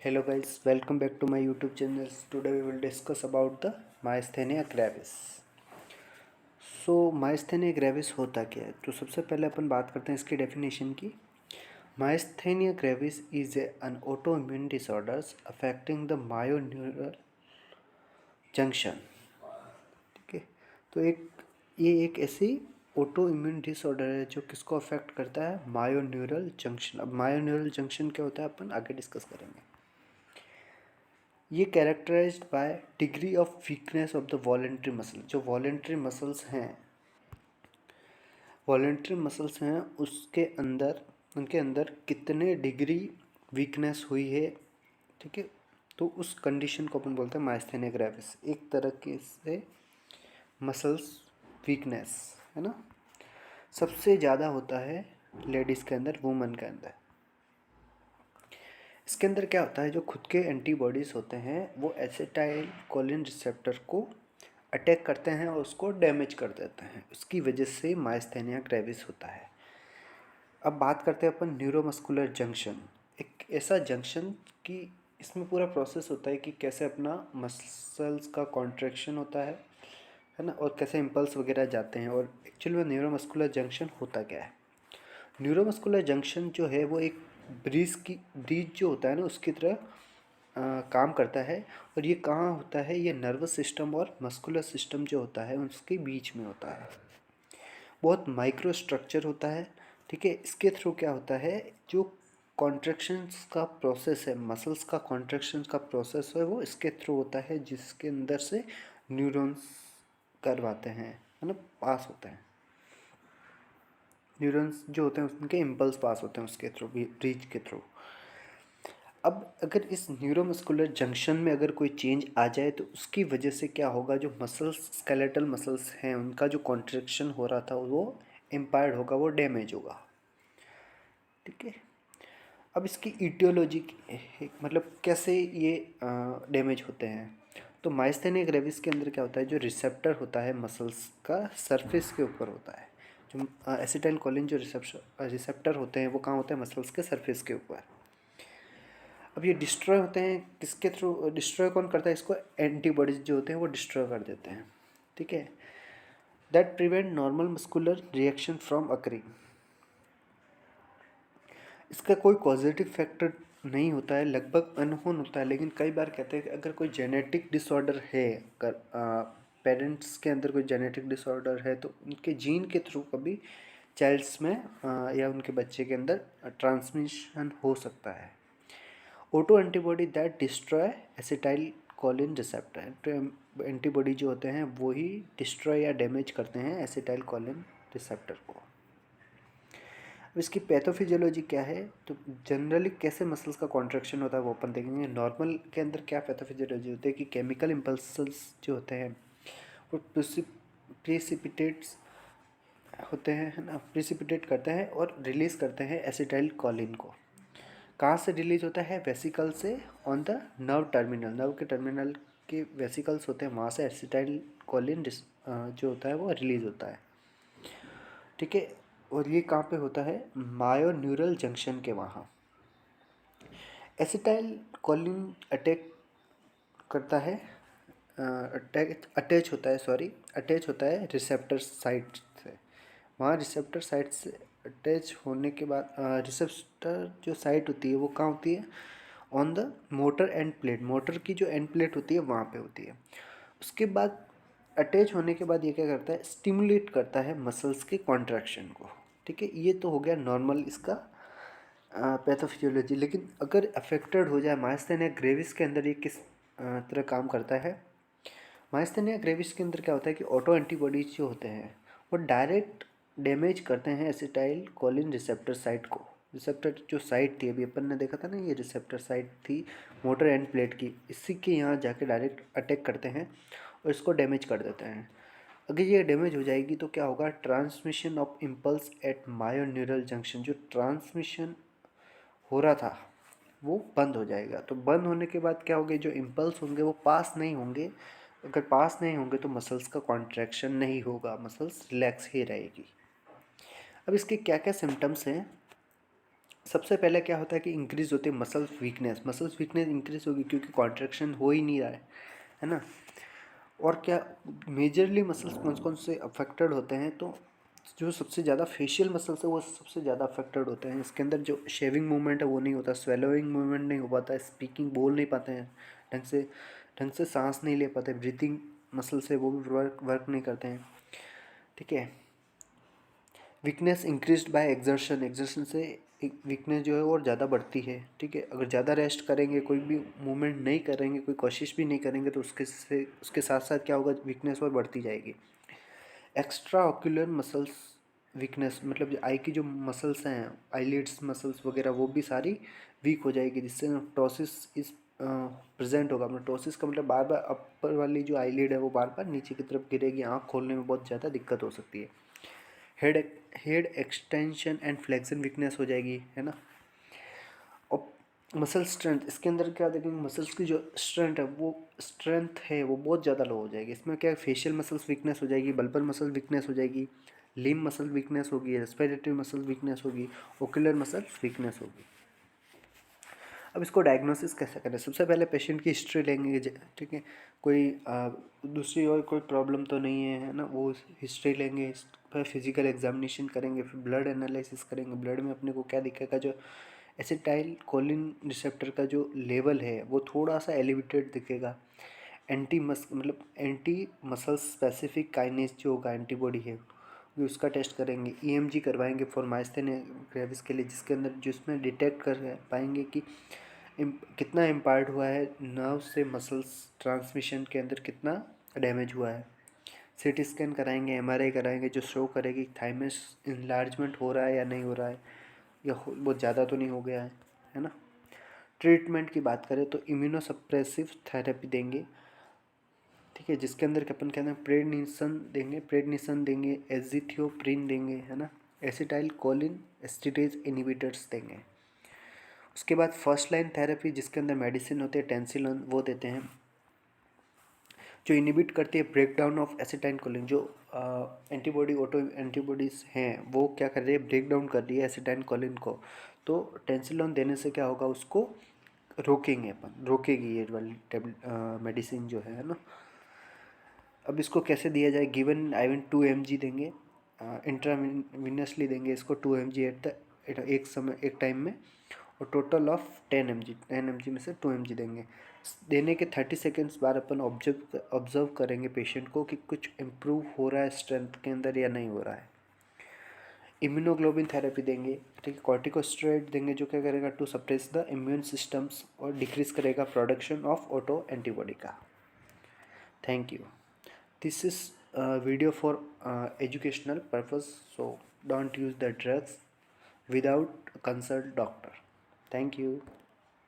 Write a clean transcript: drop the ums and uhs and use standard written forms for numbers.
Hello guys, welcome back to my YouTube channel. Today we will discuss about the myasthenia gravis. myasthenia gravis होता क्या है? तो सबसे पहले अपन बात करते हैं इसकी डेफिनेशन की. Myasthenia gravis is an autoimmune disorders affecting the myoneural junction. ठीक है, तो ये एक ऐसी ऑटो इम्यून डिसऑर्डर है जो किसको अफेक्ट करता है? मायोन्यूरल जंक्शन. अब मायोन्यूरल जंक्शन क्या होता है अपन आगे डिस्कस करेंगे. ये characterized by degree of weakness of the voluntary muscle. जो वॉलेंट्री मसल्स हैं उनके अंदर कितने डिग्री वीकनेस हुई है. ठीक है, तो उस कंडीशन को अपन बोलते हैं माइस्थेनिया ग्रेविस. एक तरह के से मसल्स वीकनेस है ना. सबसे ज़्यादा होता है लेडीज़ के अंदर, वुमन के अंदर. इसके अंदर क्या होता है, जो खुद के एंटीबॉडीज़ होते हैं वो एसिटाइल कोलिन रिसेप्टर को अटैक करते हैं और उसको डैमेज कर देते हैं. उसकी वजह से माइस्थेनिया ग्रेविस होता है. अब बात करते हैं अपन न्यूरोमस्कुलर जंक्शन. एक ऐसा जंक्शन कि इसमें पूरा प्रोसेस होता है कि कैसे अपना मसल्स का कॉन्ट्रैक्शन होता है ना, और कैसे इम्पल्स वगैरह जाते हैं. और एक्चुअली में न्यूरोमस्कुलर जंक्शन होता क्या है? न्यूरोमस्कुलर जंक्शन जो है वो एक ब्रीज जो होता है ना उसकी तरह काम करता है. और ये कहाँ होता है? ये नर्वस सिस्टम और मस्कुलर सिस्टम जो होता है उसके बीच में होता है. बहुत माइक्रो स्ट्रक्चर होता है. ठीक है, इसके थ्रू क्या होता है, जो कॉन्ट्रैक्शंस का प्रोसेस है, मसल्स का कॉन्ट्रैक्शंस का प्रोसेस है वो इसके थ्रू होता है, जिसके अंदर से न्यूरॉन्स करवाते हैं, है ना, पास होते हैं. न्यूरॉन्स जो होते हैं उनके इम्पल्स पास होते हैं उसके थ्रू, ब्रीज के थ्रू. अब अगर इस न्यूरोमस्कुलर जंक्शन में अगर कोई चेंज आ जाए तो उसकी वजह से क्या होगा, जो मसल्स, स्केलेटल मसल्स हैं, उनका जो कॉन्ट्रैक्शन हो रहा था वो इम्पायर्ड होगा, वो डैमेज होगा. ठीक है, अब इसकी ईटियोलॉजी मतलब कैसे ये डैमेज होते हैं. तो माइस्थेनिया ग्रेविस के अंदर क्या होता है, जो रिसेप्टर होता है मसल्स का सरफेस के ऊपर होता है. जो एसिटाइल कोलिन जो रिसेप्टर होते हैं वो कहाँ होते हैं? मसल्स के सरफेस के ऊपर. अब ये डिस्ट्रॉय होते हैं किसके थ्रू? डिस्ट्रॉय कौन करता है इसको? एंटीबॉडीज जो होते हैं वो डिस्ट्रॉय कर देते हैं. ठीक है, that prevent normal muscular reaction from occurring. इसका कोई पॉजिटिव फैक्टर नहीं होता है, लगभग अनहोन होता है. लेकिन कई बार कहते हैं कि अगर कोई जेनेटिक डिसऑर्डर है, अगर पेरेंट्स के अंदर कोई जेनेटिक डिसऑर्डर है तो उनके जीन के थ्रू कभी चाइल्ड्स में या उनके बच्चे के अंदर ट्रांसमिशन हो सकता है. Auto antibody that destroy acetyl choline receptor. तो एंटीबॉडी जो होते हैं वो ही डिस्ट्रॉय या डैमेज करते हैं एसिटाइल कोलिन रिसेप्टर को. अब इसकी पैथोफिजियोलॉजी क्या है, तो जनरली कैसे मसल्स का कॉन्ट्रैक्शन होता है वो अपन देखेंगे. नॉर्मल के अंदर क्या पैथोफिजियोलॉजी होती है कि केमिकल इम्पल्सल्स जो होते हैं वो प्रेसिपिटेट्स होते हैं, है ना, प्रेसिपिटेट करते हैं और रिलीज़ करते हैं एसिटाइल कोलिन को. कहाँ से रिलीज होता है? वेसिकल से, ऑन द नर्व के टर्मिनल के वेसिकल्स होते हैं, वहाँ से एसिटाइल कोलिन जो होता है वो रिलीज होता है. ठीक है, और ये कहाँ पे होता है? मायोन्यूरल जंक्शन के वहाँ. एसिटाइल कोलिन अटैक करता है, अटैच होता है रिसेप्टर साइट से. वहाँ रिसेप्टर साइट से अटैच होने के बाद रिसेप्टर जो साइट होती है वो कहाँ होती है? On the motor end plate. Motor की जो एंड प्लेट होती है वहाँ पे होती है. उसके बाद अटैच होने के बाद ये क्या करता है? स्टिमुलेट करता है मसल्स के कॉन्ट्रैक्शन को. ठीक है, ये तो हो गया नॉर्मल इसका पैथोफिजियोलॉजी. लेकिन अगर अफेक्टेड हो जाए माइस्थेनिया ग्रेविस के अंदर, ये किस तरह काम करता है? माइस्थेनिया ग्रेविस के अंदर क्या होता है कि ऑटो एंटीबॉडीज जो होते हैं वो डायरेक्ट डैमेज करते हैं एसिटाइल कोलिन रिसेप्टर साइट को. रिसेप्टर जो साइट थी, अभी अपन ने देखा था ना, ये रिसेप्टर साइट थी मोटर एंड प्लेट की, इसी के यहाँ जाके डायरेक्ट अटैक करते हैं और इसको डैमेज कर देते हैं. अगर ये डैमेज हो जाएगी तो क्या होगा? Transmission of impulse at myoneural junction. जो ट्रांसमिशन हो रहा था वो बंद हो जाएगा. तो बंद होने के बाद क्या होगा? जो इम्पल्स होंगे वो पास नहीं होंगे. अगर पास नहीं होंगे तो मसल्स का कॉन्ट्रैक्शन नहीं होगा, मसल्स रिलैक्स ही रहेगी. अब इसके क्या क्या सिम्टम्स हैं सबसे पहले क्या होता है कि इंक्रीज होती है मसल्स वीकनेस इंक्रीज होगी क्योंकि कॉन्ट्रैक्शन हो ही नहीं रहा है ना। और क्या मेजरली मसल्स कौन कौन से अफेक्टेड होते हैं, तो जो सबसे ज़्यादा फेशियल मसल्स है वो सबसे ज़्यादा अफेक्टेड होते हैं। इसके अंदर जो शेविंग मूवमेंट है वो नहीं होता, स्वेलोइंग मूवमेंट नहीं हो पाता, स्पीकिंग बोल नहीं पाते हैं ढंग से सांस नहीं ले पाते, ब्रीथिंग मसल्स है वो भी वर्क नहीं करते हैं। ठीक है। वीकनेस इंक्रीज्ड बाय एग्जर्शन से वीकनेस जो है और ज़्यादा बढ़ती है। ठीक है। अगर ज़्यादा रेस्ट करेंगे, कोई भी मूवमेंट नहीं करेंगे, कोई कोशिश भी नहीं करेंगे, तो उसके साथ साथ क्या होगा, वीकनेस और बढ़ती जाएगी। एक्स्ट्रा ऑक्यूलर मसल्स वीकनेस मतलब जो आई की जो मसल्स हैं, आईलिड्स मसल्स वगैरह, वो भी सारी वीक हो जाएगी, जिससे टोसिस इस प्रेजेंट होगा। मतलब टोसिस का मतलब बार बार अपर वाली जो आईलिड है वो बार बार नीचे की तरफ गिरेगी, आँख खोलने में बहुत ज़्यादा दिक्कत हो सकती है। Head head extension and flexion weakness हो जाएगी, है ना। और मसल स्ट्रेंथ, इसके अंदर क्या देखेंगे, मसल्स की जो स्ट्रेंथ है वो बहुत ज़्यादा लो हो जाएगी। इसमें क्या है, फेशियल मसल्स वीकनेस हो जाएगी, बल्बर मसल वीकनेस हो जाएगी, लिम्ब मसल वीकनेस होगी, रेस्पिरेटरी मसल वीकनेस होगी, ओकुलर मसल वीकनेस होगी। अब इसको डायग्नोसिस कैसे करें, सबसे पहले पेशेंट की हिस्ट्री लेंगे। ठीक है। कोई दूसरी और कोई प्रॉब्लम तो नहीं है ना, वो हिस्ट्री लेंगे, फिर फिजिकल एग्जामिनेशन करेंगे, फिर ब्लड एनालिसिस करेंगे। ब्लड में अपने को क्या दिखेगा, जो एसिटाइल कोलिन रिसेप्टर का जो लेवल है वो थोड़ा सा एलिवेटेड दिखेगा। एंटी मसल स्पेसिफिक काइनेज जो होगा, एंटीबॉडी है, भी उसका टेस्ट करेंगे। ईएमजी करवाएंगे फॉर माइस्थेनिया ग्रेविस के लिए, जिसके अंदर जिसमें डिटेक्ट कर पाएंगे कि कितना इम्पार्ट हुआ है नर्व से मसल्स ट्रांसमिशन के अंदर, कितना डैमेज हुआ है। सीटी स्कैन कराएंगे, एमआरआई कराएंगे, जो शो करेगी थाइमस इनलार्जमेंट हो रहा है या नहीं हो रहा है, या बहुत ज़्यादा तो नहीं हो गया है ना। ट्रीटमेंट की बात करें तो इम्यूनोसप्रेसिव थेरेपी देंगे। ठीक है। जिसके अंदर अपन कहते हैं प्रेडनिसन देंगे, एजिथियोप्रिन देंगे, है ना। एसिटाइल कोलिन एस्टिडेज इनिबिटर्स देंगे। उसके बाद फर्स्ट लाइन थेरेपी, जिसके अंदर मेडिसिन होते हैं टेंसिलोन, वो देते हैं, जो इनिबिट करती है break down of acetyl choline. जो ऑटो एंटीबॉडीज़ हैं वो क्या कर रही है, ब्रेक डाउन कर रही है एसिटाइल कोलिन को। तो टेंसिलोन देने से क्या होगा, उसको रोकेगी ये वाली मेडिसिन जो है ना। अब इसको कैसे दिया जाए, गिवन आईवन 2 mg देंगे, इंट्राविनसली देंगे इसको 2 mg एक टाइम में, और टोटल ऑफ 10 mg में से 2 mg देंगे। देने के 30 सेकेंड्स बाद अपन ऑब्जर्व करेंगे पेशेंट को कि कुछ इम्प्रूव हो रहा है स्ट्रेंथ के अंदर या नहीं हो रहा है। इम्यूनोग्लोबिन थेरेपी देंगे। ठीक है। कॉर्टिकोस्टेरॉइड देंगे, जो क्या करेगा, to suppress the immune systems और डिक्रीज करेगा प्रोडक्शन ऑफ ऑटो एंटीबॉडी का। Thank you. This is a video for educational purpose, so don't use the drugs without consult doctor. Thank you.